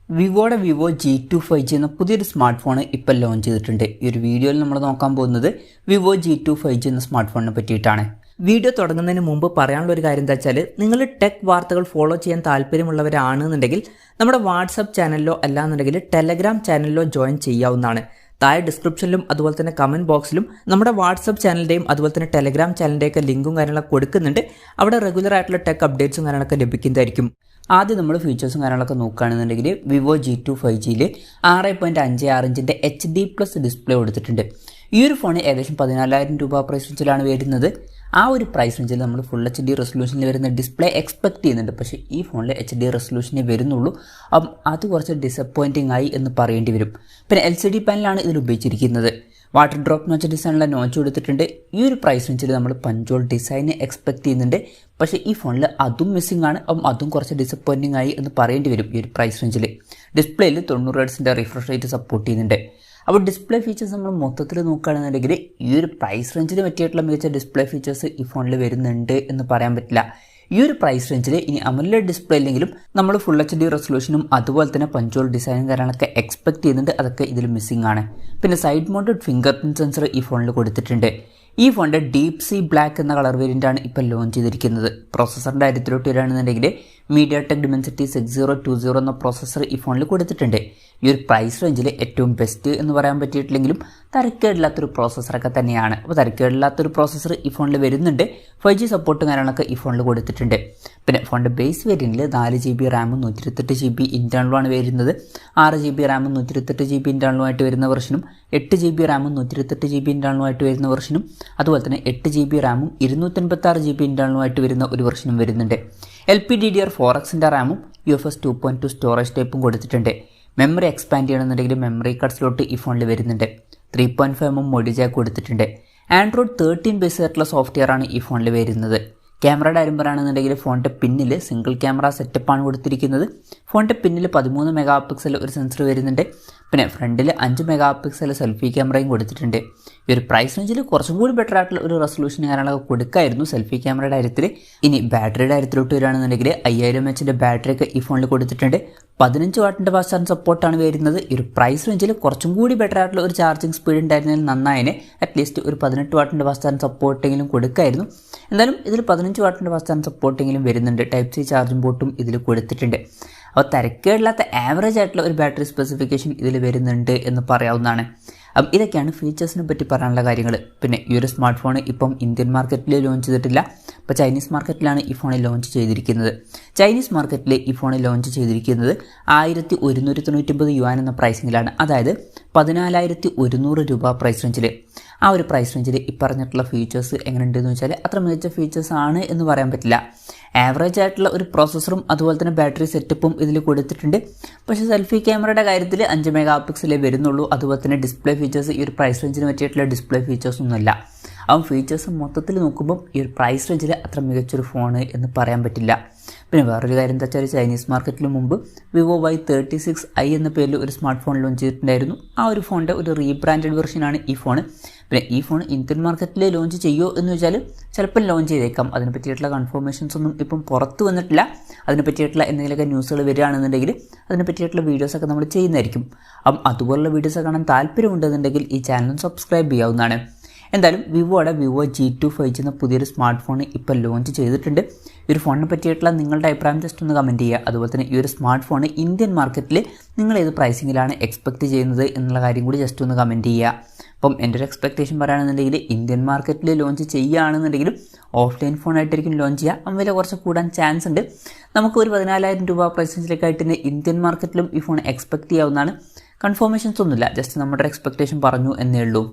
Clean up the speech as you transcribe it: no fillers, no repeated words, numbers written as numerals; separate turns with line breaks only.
വിവോയുടെ Vivo G2 5G എന്ന പുതിയൊരു smart phone ഇപ്പോൾ ലോഞ്ച് ചെയ്തിട്ടുണ്ട്. ഈ ഒരു വീഡിയോയിൽ നമ്മൾ നോക്കാൻ പോകുന്നത് വിവോ G2 5G എന്ന സ്മാർട്ട് ഫോണിനെ പറ്റിയിട്ടാണ്. വീഡിയോ തുടങ്ങുന്നതിന് മുമ്പ് പറയാനുള്ള ഒരു കാര്യം എന്താ വെച്ചാൽ, നിങ്ങൾ ടെക് വാർത്തകൾ ഫോളോ ചെയ്യാൻ താല്പര്യമുള്ളവരാണെന്നുണ്ടെങ്കിൽ നമ്മുടെ വാട്സപ്പ് ചാനലിലോ അല്ലാന്നുണ്ടെങ്കിൽ ടെലഗ്രാം ചാനലിലോ ജോയിൻ ചെയ്യാവുന്നതാണ്. താഴെ ഡിസ്ക്രിപ്ഷനിലും അതുപോലെ തന്നെ കമൻറ്റ് ബോക്സിലും നമ്മുടെ വാട്സപ്പ് ചാനലിൻ്റെയും അതുപോലെ തന്നെ ടെലഗ്രാം ചാനലിൻ്റെയൊക്കെ ലിങ്കും കാര്യങ്ങളൊക്കെ കൊടുക്കുന്നുണ്ട്. അവിടെ റെഗുലർ ആയിട്ടുള്ള ടെക് അപ്ഡേറ്റ്സും കാര്യങ്ങളൊക്കെ ലഭിക്കുന്നതായിരിക്കും. ആദ്യം നമ്മൾ ഫീച്ചേഴ്സും കാര്യങ്ങളൊക്കെ നോക്കുകയാണെന്നുണ്ടെങ്കിൽ വിവോ G2 5Gയിൽ 6.56 ഇഞ്ചിൻ്റെ HD+ ഡിസ്പ്ലേ കൊടുത്തിട്ടുണ്ട്. ഈ ഒരു ഫോൺ ഏകദേശം 14,000 രൂപ പ്രൈസ് റേഞ്ചിലാണ് വരുന്നത്. ആ ഒരു പ്രൈസ് റേഞ്ചിൽ നമ്മൾ ഫുൾ HD റെസൊല്യൂഷനിൽ വരുന്ന ഡിസ്പ്ലേ എക്സ്പെക്ട് ചെയ്യുന്നുണ്ട്. പക്ഷേ ഈ ഫോണിൽ HD റെസൊല്യൂഷനേ വരുന്നുള്ളൂ. അപ്പം അത് കുറച്ച് ഡിസപ്പോയിൻറ്റിംഗ് ആയി എന്ന് പറയേണ്ടി വരും. പിന്നെ LCD പാനലാണ് ഇതിൽ ഉപയോഗിച്ചിരിക്കുന്നത്. വാട്ടർ ഡ്രോപ്പ് നോച്ച് ഡിസൈനിലുള്ള നോച്ച് കൊടുത്തിട്ടുണ്ട്. ഈ ഒരു പ്രൈസ് റേഞ്ചിൽ നമ്മൾ പഞ്ചോൾ ഡിസൈൻ എക്സ്പെക്ട് ചെയ്യുന്നുണ്ട്. പക്ഷേ ഈ ഫോണിൽ അതും മിസ്സിംഗ് ആണ്. അപ്പം അതും കുറച്ച് ഡിസപ്പോയിൻറ്റിംഗ് ആയി എന്ന് പറയേണ്ടി വരും. ഈ ഒരു പ്രൈസ് റേഞ്ചിൽ ഡിസ്പ്ലേയിൽ 90 ഹെർട്സിൻ്റെ റിഫ്രഷ് റേറ്റ് സപ്പോർട്ട് ചെയ്യുന്നുണ്ട്. അപ്പോൾ ഡിസ്പ്ലേ ഫീച്ചേഴ്സ് നമ്മൾ മൊത്തത്തിൽ നോക്കുകയാണെന്നുണ്ടെങ്കിൽ ഈ ഒരു പ്രൈസ് റേഞ്ചിന് പറ്റിയിട്ടുള്ള മികച്ച ഡിസ്പ്ലേ ഫീച്ചേഴ്സ് ഈ ഫോണിൽ വരുന്നുണ്ട് എന്ന് പറയാൻ പറ്റില്ല. ഈ ഒരു പ്രൈസ് റേഞ്ചിൽ ഇനി അമോലെഡ് ഡിസ്പ്ലേ ഇല്ലെങ്കിലും നമ്മൾ ഫുൾ HD റെസൊല്യൂഷനും അതുപോലെ തന്നെ പഞ്ചോൾ ഡിസൈനും കാര്യങ്ങളൊക്കെ എക്സ്പെക്ട് ചെയ്യുന്നുണ്ട്. അതൊക്കെ ഇതിൽ മിസ്സിംഗ് ആണ്. പിന്നെ side mounted finger print sensor ഈ ഫോണിൽ കൊടുത്തിട്ടുണ്ട്. ഈ ഫോണിൻ്റെ ഡീപ് സീ ബ്ലാക്ക് എന്ന കളർ വേരിയൻ്റാണ് ഇപ്പോൾ ലോഞ്ച് ചെയ്തിരിക്കുന്നത്. പ്രോസസ്സറിൻ്റെ കാര്യത്തിലോട്ട് വരികയാണെന്നുണ്ടെങ്കിൽ MediaTek Dimensity 6020 എന്ന പ്രോസസ്സർ ഈ ഫോണിൽ കൊടുത്തിട്ടുണ്ട്. ഈ ഒരു പ്രൈസ് റേഞ്ചിൽ ഏറ്റവും ബെസ്റ്റ് എന്ന് പറയാൻ പറ്റിയിട്ടില്ലെങ്കിലും തരക്കേടില്ലാത്തൊരു പ്രോസസ്സറൊക്കെ തന്നെയാണ്. അപ്പോൾ തരക്കേടില്ലാത്തൊരു പ്രോസസ്സർ ഈ ഫോണിൽ വരുന്നുണ്ട്. 5G സപ്പോർട്ടും കാര്യങ്ങളൊക്കെ ഈ ഫോണിൽ കൊടുത്തിട്ടുണ്ട്. പിന്നെ ഫോണിൻ്റെ ബേസ് വേരിയൻറ്റിൽ 4GB റാമും 128GB ഇൻറ്റേർണലുമാണ് വരുന്നത്. 6GB റാമും 128GB ഇൻറ്റേർണലുമായിട്ട് വരുന്ന വെർഷനും 8GB റാമും 128GB ഇൻറ്റേർണലുമായിട്ട് വരുന്ന വെർഷനും അതുപോലെ തന്നെ 8GB റാമും 256GB ഇൻറ്റേർണലുമായിട്ട് വരുന്ന ഒരു വെർഷനും വരുന്നുണ്ട്. LPDDR4Xൻ്റെ റാമും UFS 2.2 സ്റ്റോറേജ് ടൈപ്പും കൊടുത്തിട്ടുണ്ട്. മെമ്മറി എക്സ്പാൻഡ് ചെയ്യണമെന്നുണ്ടെങ്കിൽ മെമ്മറി കാർഡ് സ്ലോട്ട് ഈ ഫോണിൽ വരുന്നുണ്ട്. 3.5mm മോഡി ജാക്ക് കൊടുത്തിട്ടുണ്ട്. Android 13 ബേസ് ആയിട്ടുള്ള സോഫ്റ്റ്വെയർ ആണ് ഈ ഫോണിൽ വരുന്നത്. ക്യാമറയുടെ കാര്യം പറയുകയാണെന്നുണ്ടെങ്കിൽ ഫോണിൻ്റെ പിന്നിൽ സിംഗിൾ ക്യാമറ സെറ്റപ്പാണ് കൊടുത്തിരിക്കുന്നത്. ഫോണിൻ്റെ പിന്നിൽ 13 മെഗാ ഒരു സെൻസർ വരുന്നുണ്ട്. പിന്നെ ഫ്രണ്ടിൽ 5 മെഗാ സെൽഫി ക്യാമറയും കൊടുത്തിട്ടുണ്ട്. ഈ ഒരു പ്രൈസ് റേഞ്ചിൽ കുറച്ചും കൂടി ബെറ്റർ ആയിട്ടുള്ള ഒരു റെസൊല്യൂഷൻ കാര്യങ്ങളൊക്കെ കൊടുക്കായിരുന്നു സെൽഫി ക്യാമറയുടെ കാര്യത്തിൽ. ഇനി ബാറ്ററിയുടെ കാര്യത്തിലോട്ട് വരികയാണെന്നുണ്ടെങ്കിൽ 5000 mAh ബാറ്ററിയൊക്കെ ഈ ഫോണിൽ കൊടുത്തിട്ടുണ്ട്. 15 വാട്ടിൻ്റെ ഫാസ്റ്റ് ചാർജിങ് സപ്പോർട്ടാണ് വരുന്നത്. ഈ ഒരു പ്രൈസ് റേഞ്ചിൽ കുറച്ചും കൂടി ബെറ്റർ ആയിട്ടുള്ള ഒരു ചാർജിങ് സ്പീഡ് ഉണ്ടായിരുന്നതിൽ നന്നായതിനെ അറ്റ്ലീസ്റ്റ് ഒരു 18 വാട്ടിൻ്റെ ഫാസ്റ്റ് ചാർജിങ് സപ്പോർട്ടെങ്കിലും കൊടുക്കായിരുന്നു. എന്തായാലും ഇതിൽ 15 വാട്ടിൻ്റെ ഫാസ്റ്റ് ചാർജിങ് സപ്പോർട്ടെങ്കിലും വരുന്നുണ്ട്. Type-C ചാർജിംഗ് പോർട്ടും ഇതിൽ കൊടുത്തിട്ടുണ്ട്. അപ്പോൾ തരക്കേടില്ലാത്ത ആവറേജ് ആയിട്ടുള്ള ഒരു ബാറ്ററി സ്പെസിഫിക്കേഷൻ ഇതിൽ വരുന്നുണ്ട് എന്ന് പറയാവുന്നതാണ്. അപ്പം ഇതൊക്കെയാണ് ഫീച്ചേഴ്സിനെ പറ്റി പറയാനുള്ള കാര്യങ്ങൾ. പിന്നെ ഈ ഒരു സ്മാർട്ട് ഫോൺ ഇപ്പം ഇന്ത്യൻ മാർക്കറ്റിൽ ലോഞ്ച് ചെയ്തിട്ടില്ല. ഇപ്പോൾ ചൈനീസ് മാർക്കറ്റിലാണ് ഈ ഫോൺ ലോഞ്ച് ചെയ്തിരിക്കുന്നത്. ചൈനീസ് മാർക്കറ്റിൽ ഈ ഫോൺ ലോഞ്ച് ചെയ്തിരിക്കുന്നത് 1199 യുവാൻ എന്ന പ്രൈസിങ്ങിലാണ്. അതായത് 14,100 രൂപ പ്രൈസ് റേഞ്ചിൽ. ആ ഒരു പ്രൈസ് റേഞ്ചിൽ ഈ പറഞ്ഞിട്ടുള്ള ഫീച്ചേഴ്സ് എങ്ങനെയുണ്ടെന്ന് വെച്ചാൽ അത്ര മികച്ച ഫീച്ചേഴ്സ് ആണ് എന്ന് പറയാൻ പറ്റില്ല. ആവറേജ് ആയിട്ടുള്ള ഒരു പ്രോസസ്സറും അതുപോലെ തന്നെ ബാറ്ററി സെറ്റപ്പും ഇതിൽ കൊടുത്തിട്ടുണ്ട്. പക്ഷേ സെൽഫി ക്യാമറയുടെ കാര്യത്തിൽ 5 മെഗാ വരുന്നുള്ളൂ. അതുപോലെ തന്നെ ഡിസ്പ്ലേ ഫീച്ചേഴ്സ് ഈ ഒരു പ്രൈസ് റേഞ്ചിന് പറ്റിയിട്ടുള്ള ഡിസ്പ്ലേ ഫീച്ചേഴ്സൊന്നുമല്ല. ആ ഫീച്ചേഴ്സ് മൊത്തത്തിൽ നോക്കുമ്പോൾ ഈ ഒരു പ്രൈസ് റേഞ്ചിൽ അത്ര മികച്ചൊരു ഫോണ് എന്ന് പറയാൻ പറ്റില്ല. പിന്നെ വേറൊരു കാര്യം എന്താ വെച്ചാൽ ചൈനീസ് മാർക്കറ്റിൽ മുമ്പ് വിവോ Y36i എന്ന പേരിൽ ഒരു സ്മാർട്ട് ഫോൺ ലോഞ്ച് ചെയ്തിട്ടുണ്ടായിരുന്നു. ആ ഒരു ഫോണിൻ്റെ ഒരു റീബ്രാൻഡഡ് വെർഷനാണ് ഈ ഫോൺ. പിന്നെ ഈ ഫോൺ ഇന്ത്യൻ മാർക്കറ്റിൽ ലോഞ്ച് ചെയ്യുമോ എന്ന് വെച്ചാൽ ചിലപ്പോൾ ലോഞ്ച് ചെയ്തേക്കാം. അതിനെ പറ്റിയിട്ടുള്ള കൺഫർമേഷൻസ് ഒന്നും ഇപ്പം പുറത്ത് വന്നിട്ടില്ല. അതിനെ പറ്റിയിട്ടുള്ള എന്തെങ്കിലുമൊക്കെ ന്യൂസുകൾ വരികയാണെന്നുണ്ടെങ്കിൽ അതിനെ പറ്റിയിട്ടുള്ള വീഡിയോസൊക്കെ നമ്മൾ ചെയ്യുന്നതായിരിക്കും. അപ്പം അതുപോലുള്ള വീഡിയോസ് കാണാൻ താല്പര്യമുണ്ടെന്നുണ്ടെങ്കിൽ ഈ ചാനൽ സബ്സ്ക്രൈബ് ചെയ്യാവുന്നതാണ്. എന്തായാലും വിവോയുടെ വിവോ G2 5G എന്ന പുതിയൊരു സ്മാർട്ട് ഫോൺ ഇപ്പോൾ ലോഞ്ച് ചെയ്തിട്ടുണ്ട്. ഈ ഒരു ഫോണിനെ പറ്റിയിട്ടുള്ള നിങ്ങളുടെ അഭിപ്രായം ജസ്റ്റ് ഒന്ന് കമൻറ്റ് ചെയ്യുക. അതുപോലെ തന്നെ ഈ ഒരു സ്മാർട്ട് ഫോൺ ഇന്ത്യൻ മാർക്കറ്റിൽ നിങ്ങൾ ഏത് പ്രൈസിങ്ങിലാണ് എക്സ്പെക്റ്റ് ചെയ്യുന്നത് എന്നുള്ള കാര്യം കൂടി ജസ്റ്റ് ഒന്ന് കമൻറ്റ് ചെയ്യുക. അപ്പം എൻ്റെ ഒരു എക്സ്പെക്റ്റേഷൻ പറയുകയാണെന്നുണ്ടെങ്കിൽ ഇന്ത്യൻ മാർക്കറ്റിൽ ലോഞ്ച് ചെയ്യുകയാണെന്നുണ്ടെങ്കിലും ഓഫ്ലൈൻ ഫോണായിട്ടായിരിക്കും ലോഞ്ച് ചെയ്യുക. അപ്പം വില കുറച്ച് കൂടാൻ ചാൻസ് ഉണ്ട്. നമുക്ക് ഒരു 14,000 രൂപ പ്രൈസ് റേഞ്ചിലേക്കായിട്ട് ഇന്ത്യൻ മാർക്കറ്റിലും ഈ ഫോൺ എക്സ്പെക്റ്റ് ചെയ്യാവുന്നതാണ്. കൺഫർമേഷൻസ് ഒന്നുമില്ല, ജസ്റ്റ് നമ്മുടെ എക്സ്പെക്റ്റേഷൻ പറഞ്ഞു എന്നേ ഉള്ളൂ.